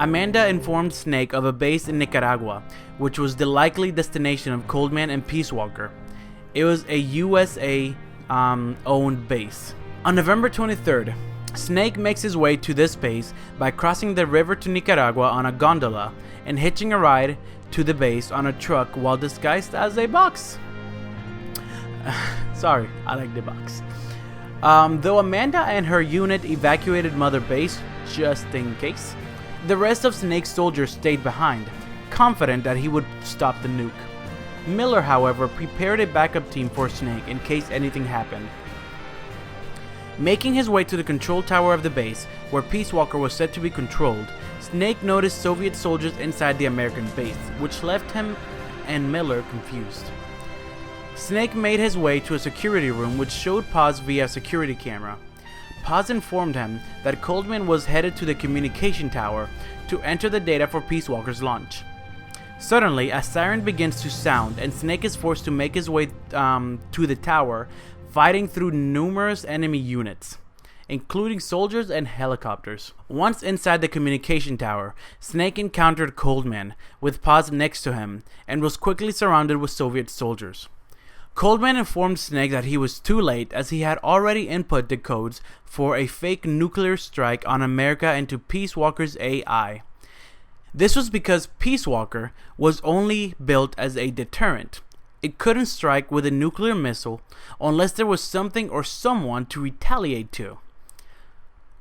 Amanda informed Snake of a base in Nicaragua, which was the likely destination of Coldman and Peace Walker. It was a USA owned base. On November 23rd, Snake makes his way to this base by crossing the river to Nicaragua on a gondola and hitching a ride to the base on a truck while disguised as a box. Sorry, I like the box. Though Amanda and her unit evacuated Mother Base just in case, the rest of Snake's soldiers stayed behind, confident that he would stop the nuke. Miller, however, prepared a backup team for Snake in case anything happened. Making his way to the control tower of the base, where Peace Walker was said to be controlled, Snake noticed Soviet soldiers inside the American base, which left him and Miller confused. Snake made his way to a security room which showed Paz via security camera. Paz informed him that Coldman was headed to the communication tower to enter the data for Peace Walker's launch. Suddenly, a siren begins to sound and Snake is forced to make his way to the tower, fighting through numerous enemy units, including soldiers and helicopters. Once inside the communication tower, Snake encountered Coldman, with Paz next to him, and was quickly surrounded with Soviet soldiers. Coldman informed Snake that he was too late as he had already input the codes for a fake nuclear strike on America into Peace Walker's AI. This was because Peace Walker was only built as a deterrent. It couldn't strike with a nuclear missile unless there was something or someone to retaliate to.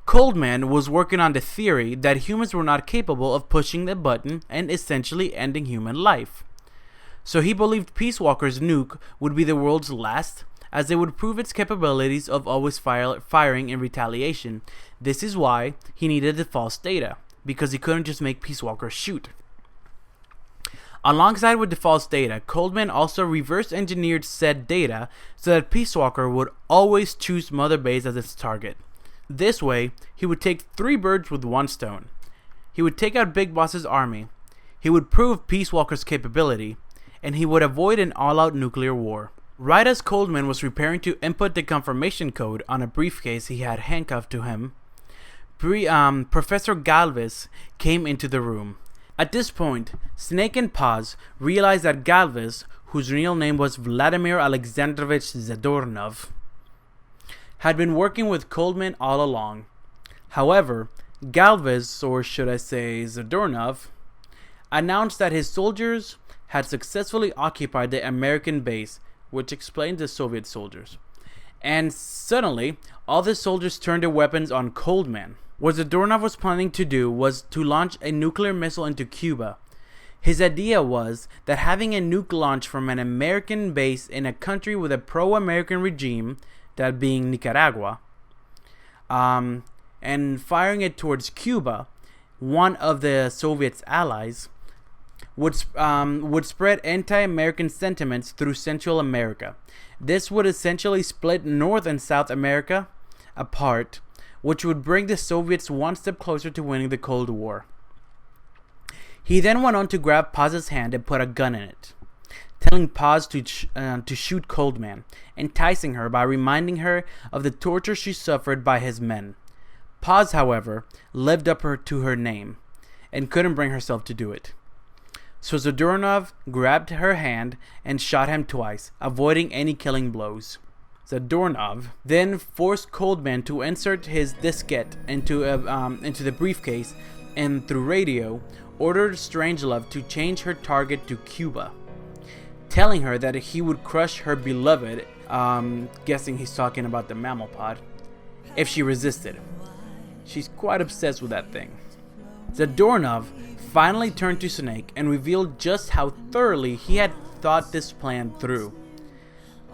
Coldman was working on the theory that humans were not capable of pushing the button and essentially ending human life. So he believed Peace Walker's nuke would be the world's last, as it would prove its capabilities of always firing in retaliation. This is why he needed the false data, because he couldn't just make Peace Walker shoot. Alongside with the false data, Coldman also reverse engineered said data so that Peace Walker would always choose Mother Base as its target. This way, he would take 3 birds with 1 stone. He would take out Big Boss's army, he would prove Peace Walker's capability, and he would avoid an all-out nuclear war. Right as Coldman was preparing to input the confirmation code on a briefcase he had handcuffed to him, Professor Galvez came into the room. At this point, Snake and Paz realized that Galvez, whose real name was Vladimir Alexandrovich Zadornov, had been working with Coldman all along. However, Galvez, or should I say Zadornov, announced that his soldiers had successfully occupied the American base, which explained the Soviet soldiers. And suddenly, all the soldiers turned their weapons on Coldman. What Zadornov was planning to do was to launch a nuclear missile into Cuba. His idea was that having a nuke launch from an American base in a country with a pro-American regime, that being Nicaragua, and firing it towards Cuba, one of the Soviet's allies, would spread anti-American sentiments through Central America. This would essentially split North and South America apart, which would bring the Soviets one step closer to winning the Cold War. He then went on to grab Paz's hand and put a gun in it, telling Paz to shoot Coldman, enticing her by reminding her of the torture she suffered by his men. Paz, however, lived up to her name and couldn't bring herself to do it. So Zadornov grabbed her hand and shot him twice, avoiding any killing blows. Zadornov then forced Coldman to insert his diskette into the briefcase and, through radio, ordered Strangelove to change her target to Cuba, telling her that he would crush her beloved, guessing he's talking about the mammal pod, if she resisted. She's quite obsessed with that thing. Zadornov finally turned to Snake and revealed just how thoroughly he had thought this plan through,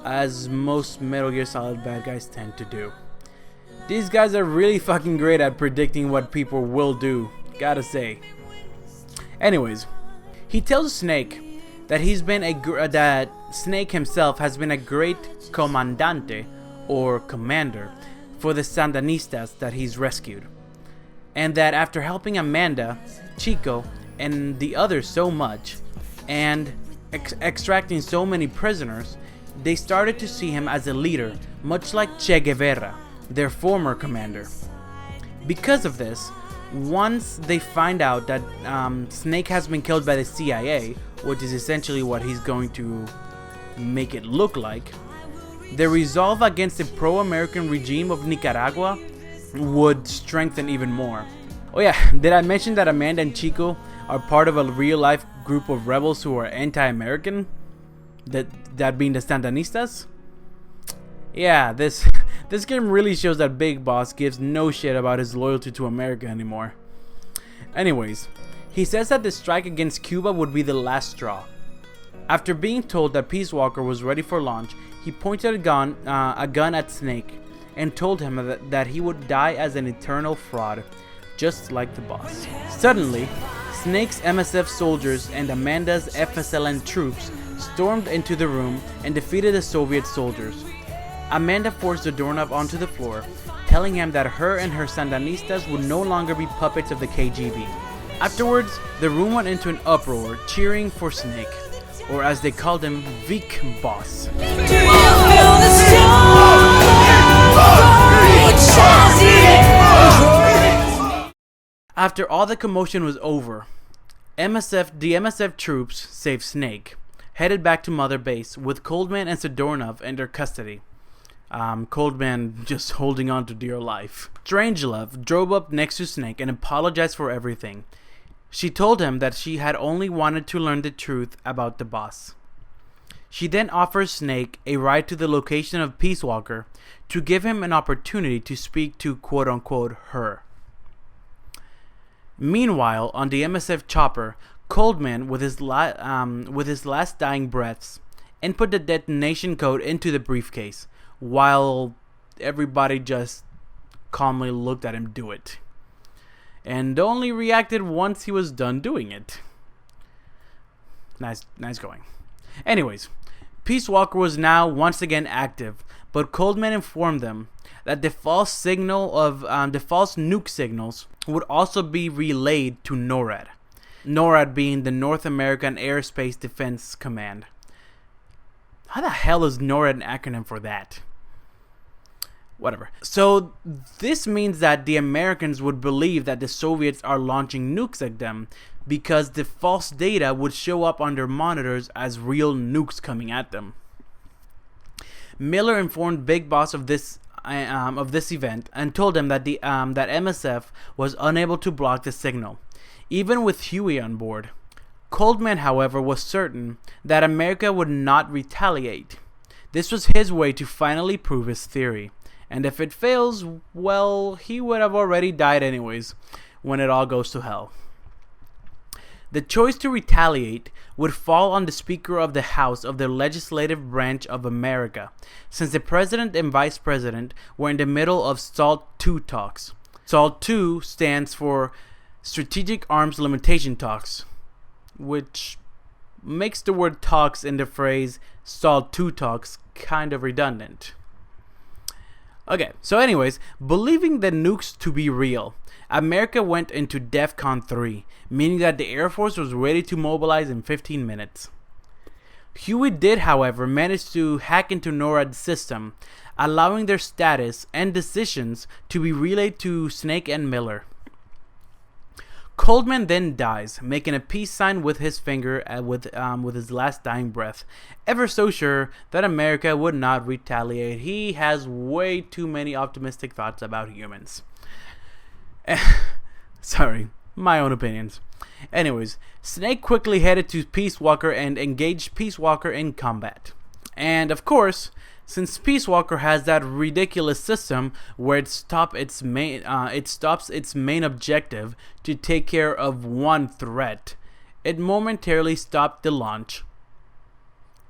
as most Metal Gear Solid bad guys tend to do. These guys are really fucking great at predicting what people will do, gotta say. Anyways, he tells Snake that that Snake himself has been a great comandante, or commander, for the Sandinistas that he's rescued, and that after helping Amanda, Chico, and the others so much, and extracting so many prisoners, they started to see him as a leader, much like Che Guevara, their former commander. Because of this, Once they find out that Snake has been killed by the CIA, which is essentially what he's going to make it look like, the resolve against the pro-American regime of Nicaragua would strengthen even more. Oh yeah, did I mention that Amanda and Chico are part of a real-life group of rebels who are anti-American? That being the Sandinistas? Yeah, this game really shows that Big Boss gives no shit about his loyalty to America anymore. Anyways, he says that the strike against Cuba would be the last straw. After being told that Peace Walker was ready for launch, he pointed a gun at Snake and told him that he would die as an eternal fraud, just like the boss. Suddenly, Snake's MSF soldiers and Amanda's FSLN troops stormed into the room and defeated the Soviet soldiers. Amanda forced the doorknob onto the floor, telling him that her and her Sandinistas would no longer be puppets of the KGB. Afterwards, the room went into an uproar, cheering for Snake, or as they called him, Vic Boss. After all the commotion was over, the MSF troops saved Snake, headed back to Mother Base with Coldman and Sidornov in their custody. Coldman just holding on to dear life. Strangelove drove up next to Snake and apologized for everything. She told him that she had only wanted to learn the truth about the boss. She then offers Snake a ride to the location of Peace Walker to give him an opportunity to speak to quote-unquote her. Meanwhile, on the MSF chopper, Coldman, with his last dying breaths, input the detonation code into the briefcase, while everybody just calmly looked at him do it, and only reacted once he was done doing it. Nice going. Anyways, Peace Walker was now once again active, but Coldman informed them that the false nuke signals would also be relayed to NORAD. NORAD being the North American Aerospace Defense Command. How the hell is NORAD an acronym for that? Whatever. So this means that the Americans would believe that the Soviets are launching nukes at them because the false data would show up on their monitors as real nukes coming at them. Miller informed Big Boss of this event and told him that that MSF was unable to block the signal, even with Huey on board. Coldman, however, was certain that America would not retaliate. This was his way to finally prove his theory, and if it fails, well, he would have already died anyways when it all goes to hell. The choice to retaliate would fall on the Speaker of the House of the Legislative Branch of America, since the President and Vice President were in the middle of SALT II talks. SALT II stands for Strategic Arms Limitation Talks, which makes the word talks in the phrase SALT II talks kind of redundant. Okay, so anyways, believing the nukes to be real, America went into DEFCON 3, meaning that the Air Force was ready to mobilize in 15 minutes. Huey did, however, manage to hack into NORAD's system, allowing their status and decisions to be relayed to Snake and Miller. Coldman then dies, making a peace sign with his finger with his last dying breath, ever so sure that America would not retaliate. He has way too many optimistic thoughts about humans. Sorry, my own opinions. Anyways, Snake quickly headed to Peace Walker and engaged Peace Walker in combat. And of course, since Peace Walker has that ridiculous system where it stops its main objective to take care of one threat, it momentarily stopped the launch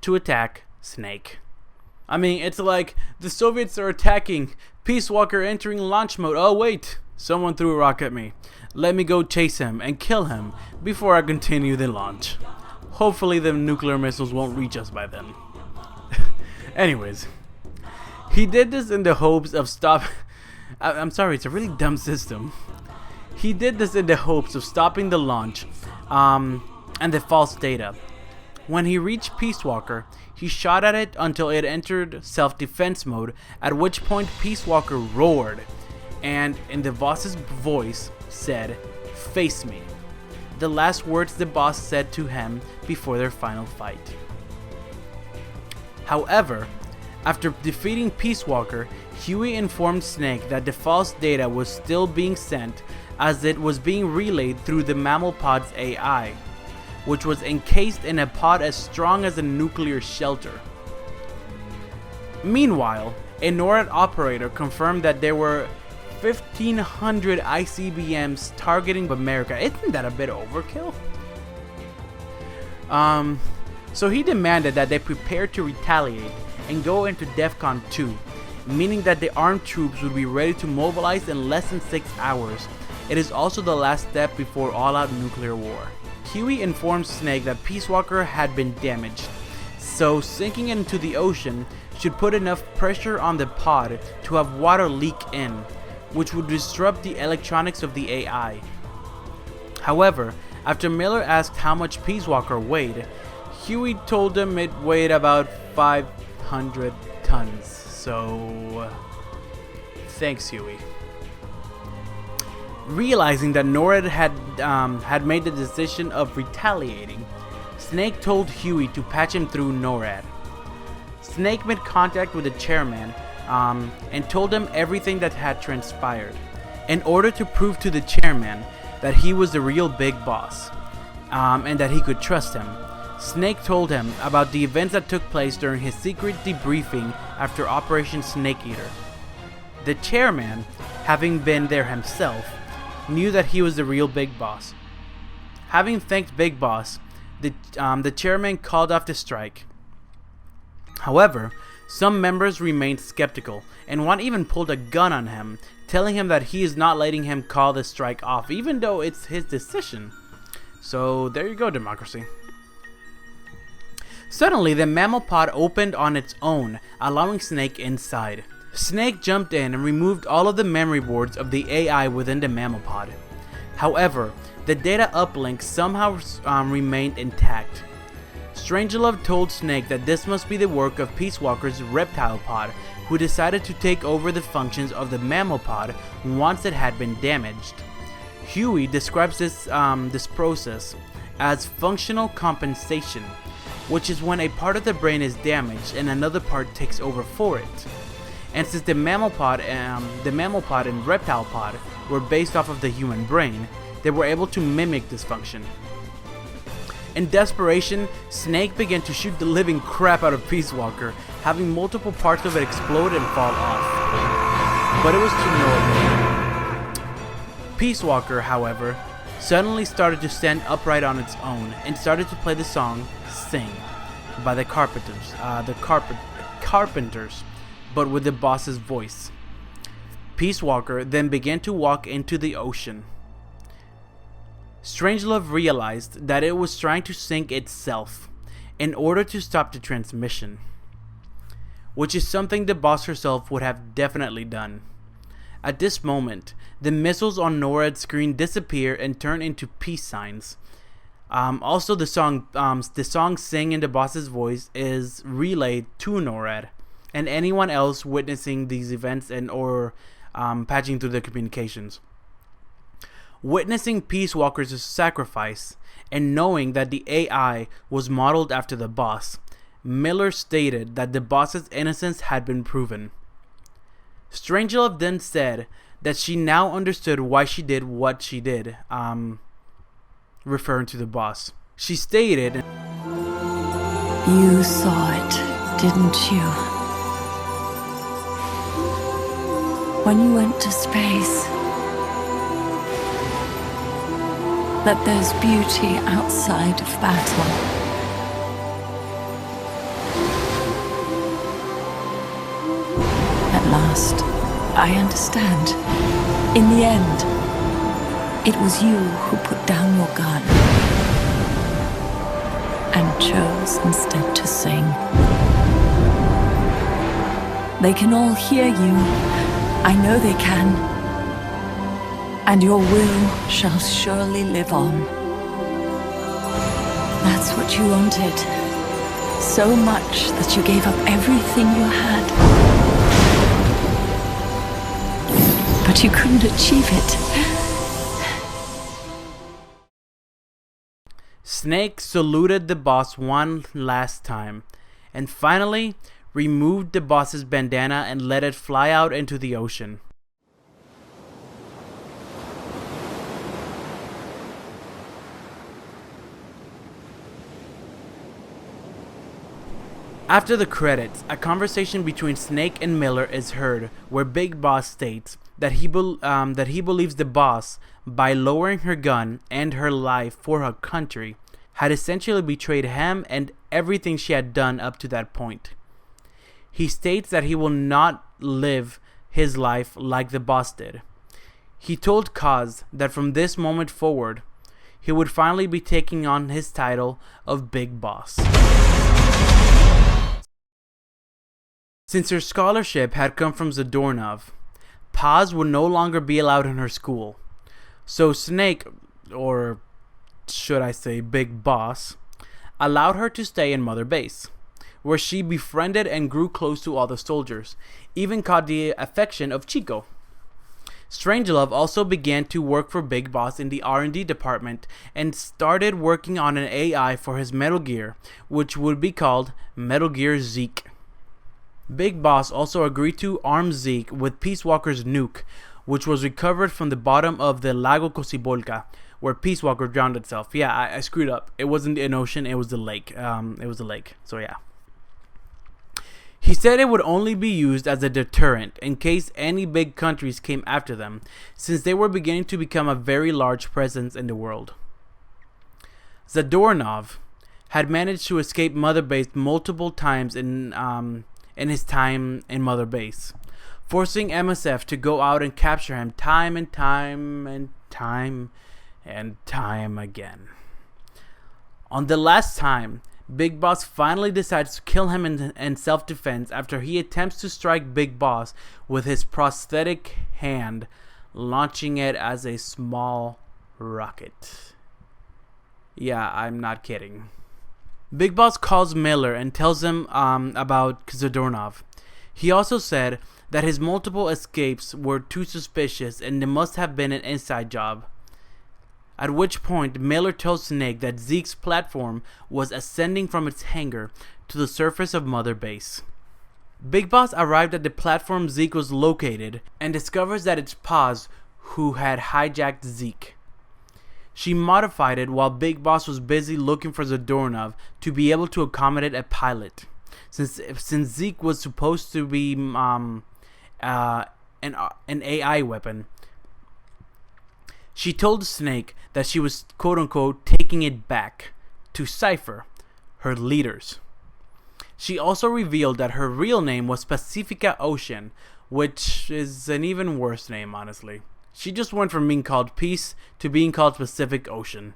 to attack Snake. I mean, it's like the Soviets are attacking, Peace Walker entering launch mode. Oh wait, someone threw a rock at me. Let me go chase him and kill him before I continue the launch. Hopefully the nuclear missiles won't reach us by then. Anyways, he did this in the hopes of I'm sorry, it's a really dumb system. He did this in the hopes of stopping the launch and the false data. When he reached Peace Walker, he shot at it until it entered self-defense mode, at which point Peace Walker roared, and in the boss's voice said, "Face me," the last words the boss said to him before their final fight. However, after defeating Peace Walker, Huey informed Snake that the false data was still being sent as it was being relayed through the mammal pod's AI, which was encased in a pod as strong as a nuclear shelter. Meanwhile, a NORAD operator confirmed that there were 1,500 ICBMs targeting America. Isn't that a bit overkill? So he demanded that they prepare to retaliate and go into DEFCON 2, meaning that the armed troops would be ready to mobilize in less than 6 hours. It is also the last step before all-out nuclear war. Huey informed Snake that Peace Walker had been damaged, so sinking it into the ocean should put enough pressure on the pod to have water leak in, which would disrupt the electronics of the AI. However, after Miller asked how much Peace Walker weighed, Huey told him it weighed about 500 tons. So, thanks, Huey. Realizing that NORAD had made the decision of retaliating, Snake told Huey to patch him through NORAD. Snake made contact with the chairman and told him everything that had transpired, in order to prove to the chairman that he was the real big boss, and that he could trust him. Snake told him about the events that took place during his secret debriefing after Operation Snake Eater. The chairman, having been there himself, knew that he was the real big boss. Having thanked Big Boss, the chairman called off the strike. However, some members remained skeptical, and one even pulled a gun on him, telling him that he is not letting him call the strike off, even though it's his decision. So there you go, democracy. Suddenly, the mammal pod opened on its own, allowing Snake inside. Snake jumped in and removed all of the memory boards of the AI within the mammal pod. However, the data uplink somehow remained intact. Strangelove told Snake that this must be the work of Peace Walker's reptile pod, who decided to take over the functions of the mammal pod once it had been damaged. Huey describes this process as functional compensation, which is when a part of the brain is damaged and another part takes over for it. And since the mammal pod and reptile pod were based off of the human brain, they were able to mimic this function. In desperation, Snake began to shoot the living crap out of Peace Walker, having multiple parts of it explode and fall off. But it was to no avail. Peace Walker, however, suddenly started to stand upright on its own and started to play the song "Sing" by the Carpenters, but with the boss's voice. Peace Walker then began to walk into the ocean. Strangelove realized that it was trying to sink itself in order to stop the transmission, which is something the boss herself would have definitely done. At this moment, the missiles on NORAD's screen disappear and turn into peace signs. Also, the song "Sing" in the boss's voice is relayed to NORAD and anyone else witnessing these events or patching through the communications. Witnessing Peace Walker's sacrifice and knowing that the AI was modeled after the boss, Miller stated that the boss's innocence had been proven. Strangelove then said that she now understood why she did what she did, referring to the boss. She stated, "You saw it, didn't you? When you went to space, that there's beauty outside of battle. At last, I understand. In the end, it was you who put down your gun and chose instead to sing. They can all hear you. I know they can. And your will shall surely live on. That's what you wanted. So much that you gave up everything you had. But you couldn't achieve it. Snake saluted the boss one last time, and finally removed the boss's bandana and let it fly out into the ocean. After the credits, a conversation between Snake and Miller is heard, where Big Boss states that he believes the boss, by lowering her gun and her life for her country, had essentially betrayed him and everything she had done up to that point. He states that he will not live his life like the boss did. He told Kaz that from this moment forward, he would finally be taking on his title of Big Boss. Since her scholarship had come from Zadornov, Paz would no longer be allowed in her school. So Snake, or should I say Big Boss, allowed her to stay in Mother Base, where she befriended and grew close to all the soldiers, even caught the affection of Chico. Strangelove also began to work for Big Boss in the R&D department and started working on an AI for his Metal Gear, which would be called Metal Gear Zeke. Big Boss also agreed to arm Zeke with Peace Walker's nuke, which was recovered from the bottom of the Lago Cocibolca, where Peace Walker drowned itself. Yeah, I screwed up. It wasn't an ocean, it was the lake. So yeah. He said it would only be used as a deterrent in case any big countries came after them, since they were beginning to become a very large presence in the world. Zadornov had managed to escape Mother Base multiple times in his time in Mother Base, forcing MSF to go out and capture him time and time again. On the last time, Big Boss finally decides to kill him in self-defense after he attempts to strike Big Boss with his prosthetic hand, launching it as a small rocket. Yeah, I'm not kidding. Big Boss calls Miller and tells him about Zadornov. He also said that his multiple escapes were too suspicious and it must have been an inside job. At which point, Miller tells Snake that Zeke's platform was ascending from its hangar to the surface of Mother Base. Big Boss arrived at the platform Zeke was located and discovers that it's Paz who had hijacked Zeke. She modified it while Big Boss was busy looking for Zadornov to be able to accommodate a pilot, since Zeke was supposed to be an AI weapon. She told Snake that she was quote-unquote taking it back to Cypher, her leaders. She also revealed that her real name was Pacifica Ocean, which is an even worse name, honestly. She just went from being called Peace to being called Pacific Ocean.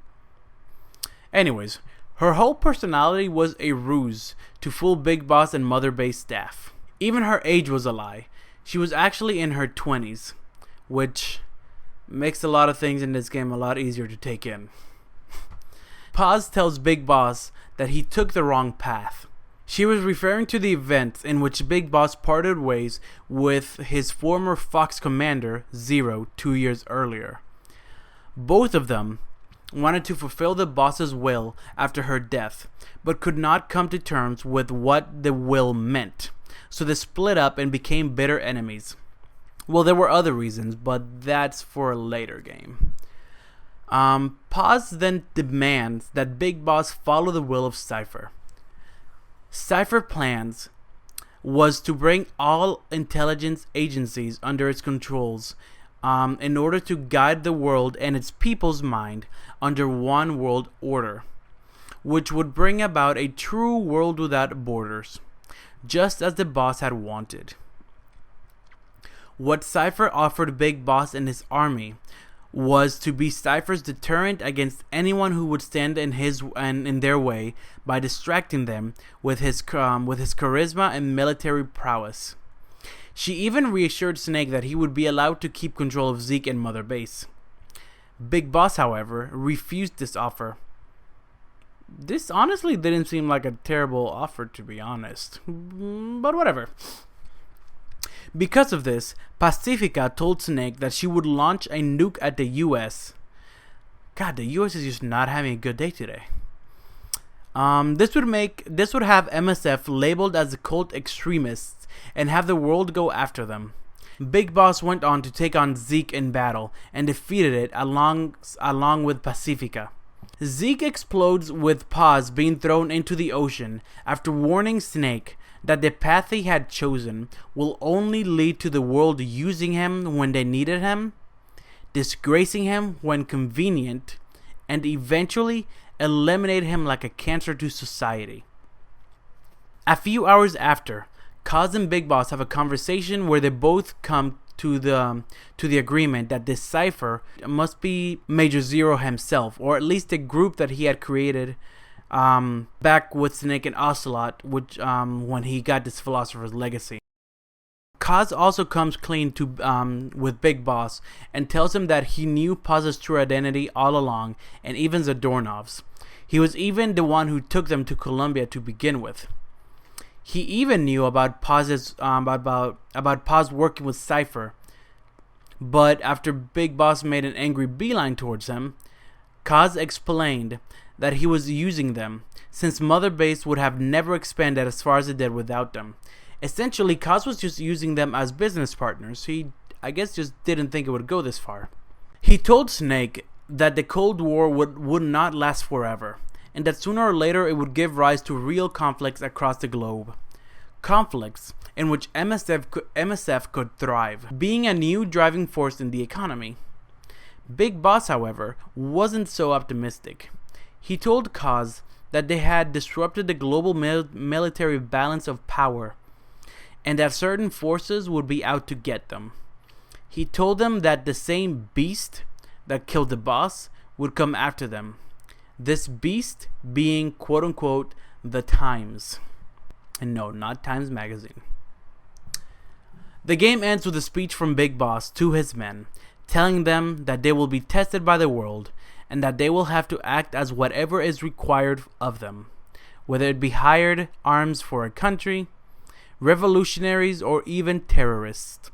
Anyways, her whole personality was a ruse to fool Big Boss and Mother Base staff. Even her age was a lie. She was actually in her 20s, which makes a lot of things in this game a lot easier to take in. Paz tells Big Boss that he took the wrong path. She was referring to the event in which Big Boss parted ways with his former Fox commander, Zero, 2 years earlier. Both of them wanted to fulfill the boss's will after her death, but could not come to terms with what the will meant, so they split up and became bitter enemies. Well, there were other reasons, but that's for a later game. Paz then demands that Big Boss follow the will of Cypher. Cypher plans was to bring all intelligence agencies under its controls in order to guide the world and its people's mind under one world order, which would bring about a true world without borders, just as the boss had wanted. What Cypher offered Big Boss and his army was to be Cypher's deterrent against anyone who would stand in their way by distracting them with his charisma and military prowess. She even reassured Snake that he would be allowed to keep control of Zeke and Mother Base. Big Boss, however, refused this offer. This honestly didn't seem like a terrible offer, to be honest, but whatever. Because of this, Pacifica told Snake that she would launch a nuke at the US. God, the US is just not having a good day today. This would have MSF labeled as cult extremists and have the world go after them. Big Boss went on to take on Zeke in battle and defeated it along with Pacifica. Zeke explodes with Paz being thrown into the ocean after warning Snake that the path he had chosen will only lead to the world using him when they needed him, disgracing him when convenient, and eventually eliminate him like a cancer to society. A few hours after, Kaz and Big Boss have a conversation where they both come to the agreement that this cipher must be Major Zero himself, or at least a group that he had created back with Snake and Ocelot, which when he got this Philosopher's Legacy. Kaz also comes clean to with Big Boss and tells him that he knew Paz's true identity all along, and even Zadornov's. He was even the one who took them to Colombia to begin with. He even knew about Paz's about Paz working with Cypher. But after Big Boss made an angry beeline towards him, Kaz explained that he was using them, since Mother Base would have never expanded as far as it did without them. Essentially, Kaz was just using them as business partners. He, I guess, just didn't think it would go this far. He told Snake that the Cold War would not last forever, and that sooner or later it would give rise to real conflicts across the globe. Conflicts in which MSF could thrive, being a new driving force in the economy. Big Boss, however, wasn't so optimistic. He told Kaz that they had disrupted the global military balance of power, and that certain forces would be out to get them. He told them that the same beast that killed the boss would come after them. This beast being, quote-unquote, the Times. And no, not Times Magazine. The game ends with a speech from Big Boss to his men, telling them that they will be tested by the world, and that they will have to act as whatever is required of them, whether it be hired arms for a country, revolutionaries, or even terrorists,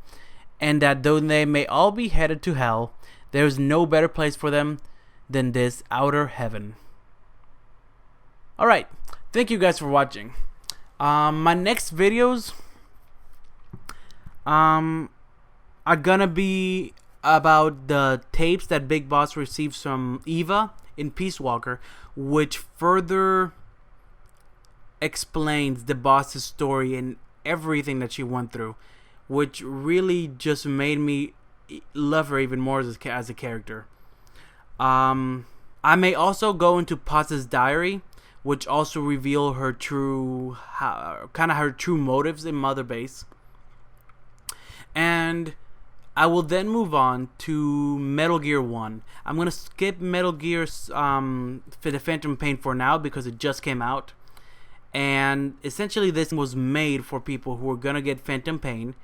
and that though they may all be headed to hell, there is no better place for them than this outer heaven. Alright, thank you guys for watching. My next videos are gonna be about the tapes that Big Boss receives from Eva in Peace Walker, which further explains the boss's story and everything that she went through, which really just made me love her even more as a character. I may also go into Paz's diary, which also reveal her true motives in Mother Base. And I will then move on to Metal Gear 1. I'm going to skip Metal Gear for the Phantom Pain for now because it just came out. And essentially this was made for people who are going to get Phantom Pain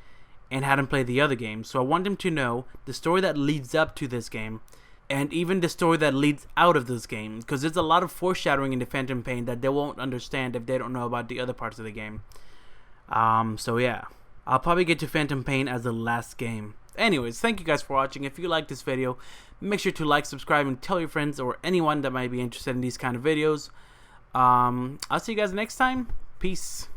and hadn't played the other games. So I want them to know the story that leads up to this game, and even the story that leads out of this game, because there's a lot of foreshadowing in the Phantom Pain that they won't understand if they don't know about the other parts of the game. So yeah, I'll probably get to Phantom Pain as the last game. Anyways, thank you guys for watching. If you like this video, make sure to like, subscribe, and tell your friends or anyone that might be interested in these kind of videos. I'll see you guys next time. Peace.